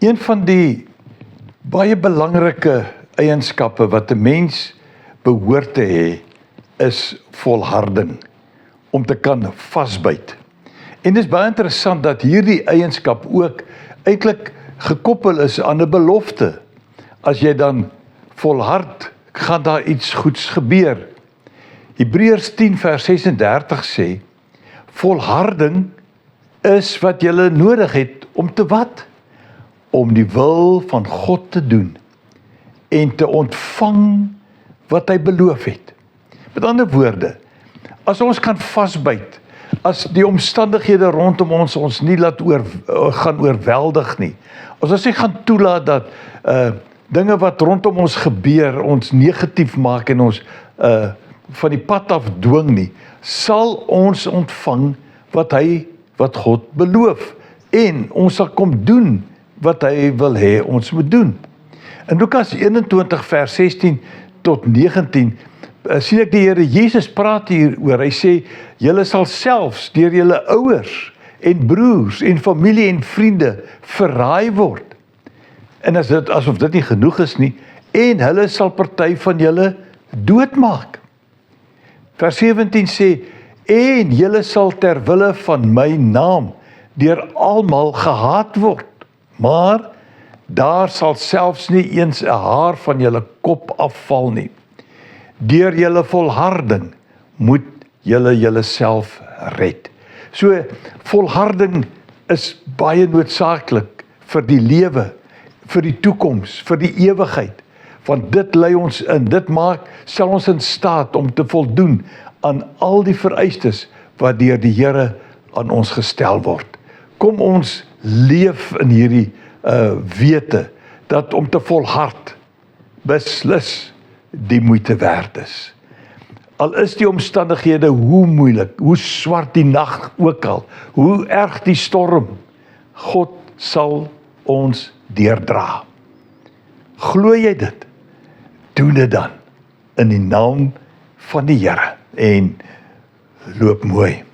Een van die baie belangrike eienskappe wat 'n mens behoort te hê, is volharding, om te kan vasbyt. En dit is baie interessant dat hierdie eienskap ook eintlik gekoppel is aan 'n belofte. As jy dan volhard, gaan daar iets goeds gebeur. Hebreërs 10 vers 36 sê, volharding is wat jy nodig het om te wat? Om die wil van God te doen en te ontvang wat hy beloof het. Met ander woorde, as ons kan vasbyt, as die omstandighede rondom ons nie laat gaan oorweldig nie, as ons nie gaan toelaat dat dinge wat rondom ons gebeur, ons negatief maak en ons van die pad af dwing nie, sal ons ontvang wat God beloof, en ons sal kom doen wat hy wil hê ons moet doen. In Lukas 21 vers 16 tot 19 sien ek die Here Jesus praat hier oor. Hy sê, julle sal selfs deur julle ouers en broers en familie en vriende verraai word. En asof dit nie genoeg is nie, en hulle sal party van julle doodmaak. Vers 17 sê, en julle sal ter wille van my naam deur almal gehaat word, maar daar sal selfs nie eens 'n haar van julle kop afval nie. Deur julle volharding moet julle julleself red. So, volharding is baie noodsaaklik vir die lewe, vir die toekoms, vir die ewigheid. Want dit lei ons in, stel ons in staat om te voldoen aan al die vereistes wat deur die Here aan ons gestel word. Kom ons leef in hierdie wete, dat om te volhard beslis die moeite werd is. Al is die omstandighede hoe moeilik, hoe swart die nag ook al, hoe erg die storm, God sal ons deurdra. Glo jy dit? Doen dit dan in die naam van die Here en loop mooi.